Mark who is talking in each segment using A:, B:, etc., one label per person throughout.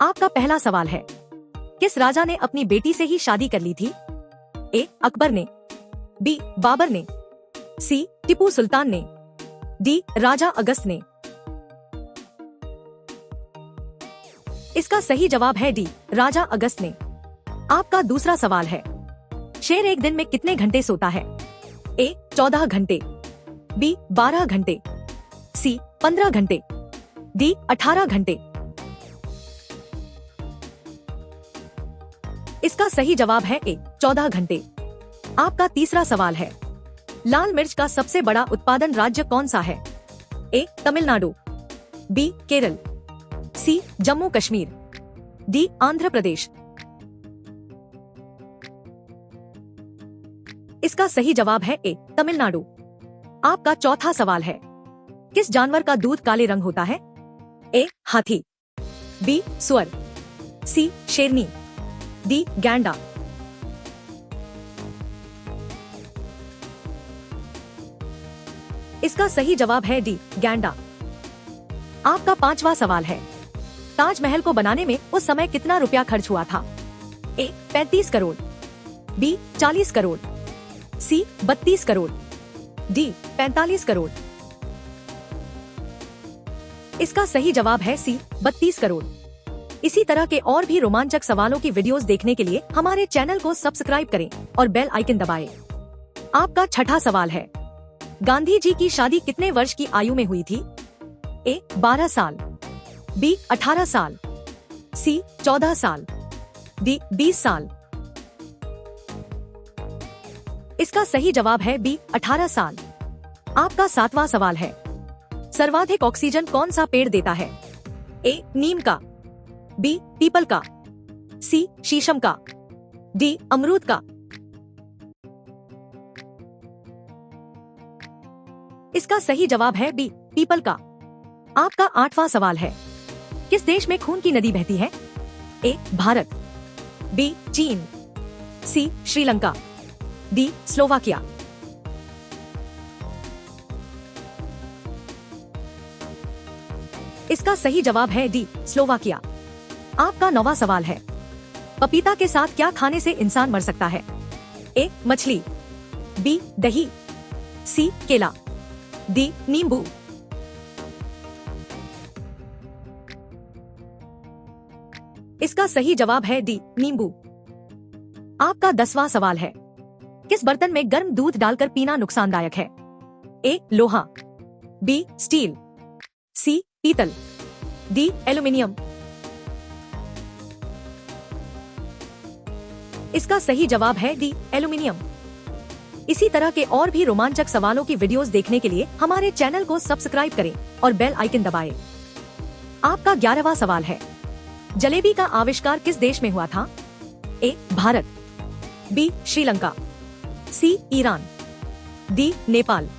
A: आपका पहला सवाल है, किस राजा ने अपनी बेटी से ही शादी कर ली थी? ए. अकबर ने, बी. बाबर ने, सी. टीपू सुल्तान ने, डी. राजा अगस्त ने। इसका सही जवाब है डी. राजा अगस्त ने। आपका दूसरा सवाल है, शेर एक दिन में कितने घंटे सोता है? ए. 14 घंटे, बी. 12 घंटे, सी. 15 घंटे, डी. 18 घंटे। इसका सही जवाब है ए. 14 घंटे। आपका तीसरा सवाल है, लाल मिर्च का सबसे बड़ा उत्पादन राज्य कौन सा है? ए. तमिलनाडु, बी. केरल, सी. जम्मू कश्मीर, डी. आंध्र प्रदेश। इसका सही जवाब है ए. तमिलनाडु। आपका चौथा सवाल है, किस जानवर का दूध काले रंग होता है? ए. हाथी, बी. सुअर, सी. शेरनी, डी. गैंडा। इसका सही जवाब है डी. गैंडा। आपका पांचवा सवाल है, ताजमहल को बनाने में उस समय कितना रुपया खर्च हुआ था? ए. 35 करोड़, बी. 40 करोड़, सी. 32 करोड़, डी. 45 करोड़। इसका सही जवाब है सी. 32 करोड़। इसी तरह के और भी रोमांचक सवालों की वीडियोस देखने के लिए हमारे चैनल को सब्सक्राइब करें और बेल आइकन दबाएं। आपका छठा सवाल है, गांधी जी की शादी कितने वर्ष की आयु में हुई थी? ए. 12 साल, बी. 18 साल, सी. 14 साल, डी. 20 साल। इसका सही जवाब है बी. 18 साल। आपका सातवां सवाल है, सर्वाधिक ऑक्सीजन कौन सा पेड़ देता है? ए. नीम का, बी. पीपल का, सी. शीशम का, डी. अमरूद का। इसका सही जवाब है बी. पीपल का। आपका आठवां सवाल है, किस देश में खून की नदी बहती है? ए. भारत, बी. चीन, सी. श्रीलंका, डी. स्लोवाकिया। इसका सही जवाब है डी. स्लोवाकिया। आपका नौवां सवाल है, पपीता के साथ क्या खाने से इंसान मर सकता है? ए. मछली, बी. दही, सी. केला, डी. नींबू। इसका सही जवाब है डी. नींबू। आपका 10वां सवाल है, किस बर्तन में गर्म दूध डालकर पीना नुकसानदायक है? ए. लोहा, बी. स्टील, सी. पीतल, डी. एल्यूमिनियम। इसका सही जवाब है डी. एल्यूमिनियम। इसी तरह के और भी रोमांचक सवालों की वीडियोस देखने के लिए हमारे चैनल को सब्सक्राइब करें और बेल आइकन दबाएं। आपका 11वां सवाल है, जलेबी का आविष्कार किस देश में हुआ था? A. Bharat, B. Sri Lanka, C. Iran, D. Nepal.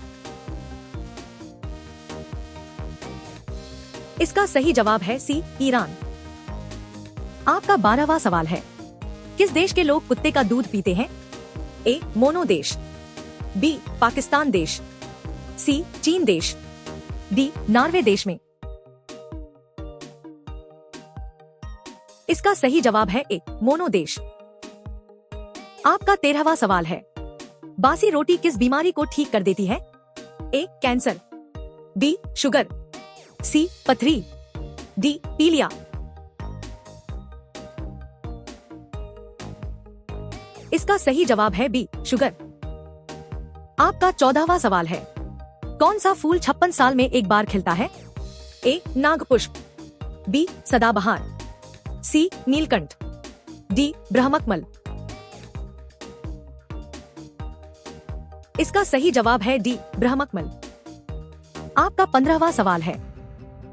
A: इसका सही जवाब है सी. ईरान। आपका 12वां सवाल है, किस देश के लोग कुत्ते का दूध पीते हैं? ए. मोनो देश, बी. पाकिस्तान देश, सी. चीन देश, डी. नॉर्वे देश में। इसका सही जवाब है ए. मोनो देश। आपका 13वां सवाल है, बासी रोटी किस बीमारी को ठीक कर देती है? A. Cancer, B. Sugar, C. पथरी, डी. पीलिया। इसका सही जवाब है बी. शुगर। आपका 14वां सवाल है, कौन सा फूल 56 साल में एक बार खिलता है? ए. नागपुष्प, बी. सदाबहार, सी. नीलकंठ, डी. ब्रह्मकमल। इसका सही जवाब है डी. ब्रह्मकमल। आपका 15वां सवाल है,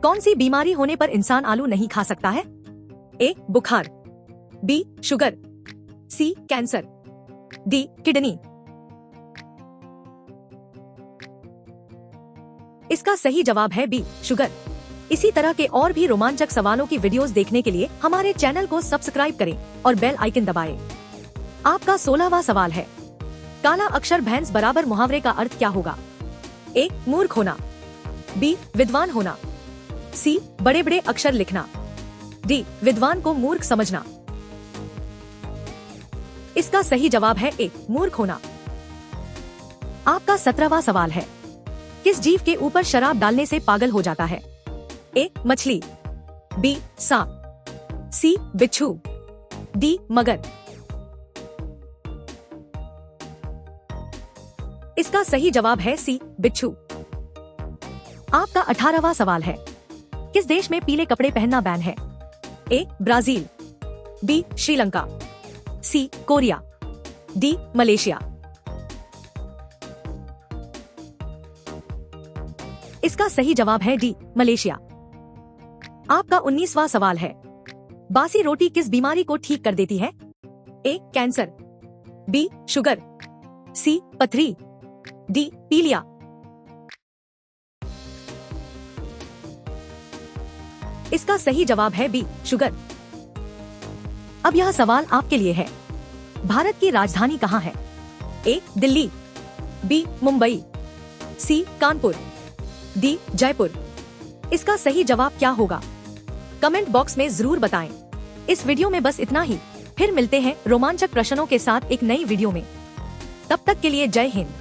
A: कौन सी बीमारी होने पर इंसान आलू नहीं खा सकता है? ए. बुखार, B. Sugar, C. Cancer, D. Kidney. इसका सही जवाब है बी. शुगर। इसी तरह के और भी रोमांचक सवालों की वीडियोस देखने के लिए हमारे चैनल को सब्सक्राइब करें और बेल आइकन दबाएं। आपका 16वां सवाल है, काला अक्षर भैंस बराबर मुहावरे का अर्थ क्या होगा? ए. मूर्ख होना, बी. विद्वान होना, सी. बड़े बड़े अक्षर लिखना, डी विद्वान को मूर्ख समझना। इसका सही जवाब है ए मूर्ख होना। आपका 17वां सवाल है, किस जीव के ऊपर शराब डालने से पागल हो जाता है? ए मछली, बी सांप, सी बिच्छू, डी मगर। इसका सही जवाब है सी बिच्छू। आपका 18वां सवाल है, किस देश में पीले कपड़े पहनना बैन है? A Brazil, B Sri Lanka, C Korea, D Malaysia. इसका सही जवाब है डी मलेशिया। आपका 19वां सवाल है, बासी रोटी किस बीमारी को ठीक कर देती है? A cancer, B sugar, C पथरी, डी पीलिया। इसका सही जवाब है बी शुगर। अब यह सवाल आपके लिए है, भारत की राजधानी कहाँ है? ए दिल्ली, बी मुंबई, सी कानपुर, डी जयपुर। इसका सही जवाब क्या होगा? कमेंट बॉक्स में जरूर बताएं। इस वीडियो में बस इतना ही, फिर मिलते हैं रोमांचक प्रश्नों के साथ एक नई वीडियो में। तब तक के लिए जय हिंद।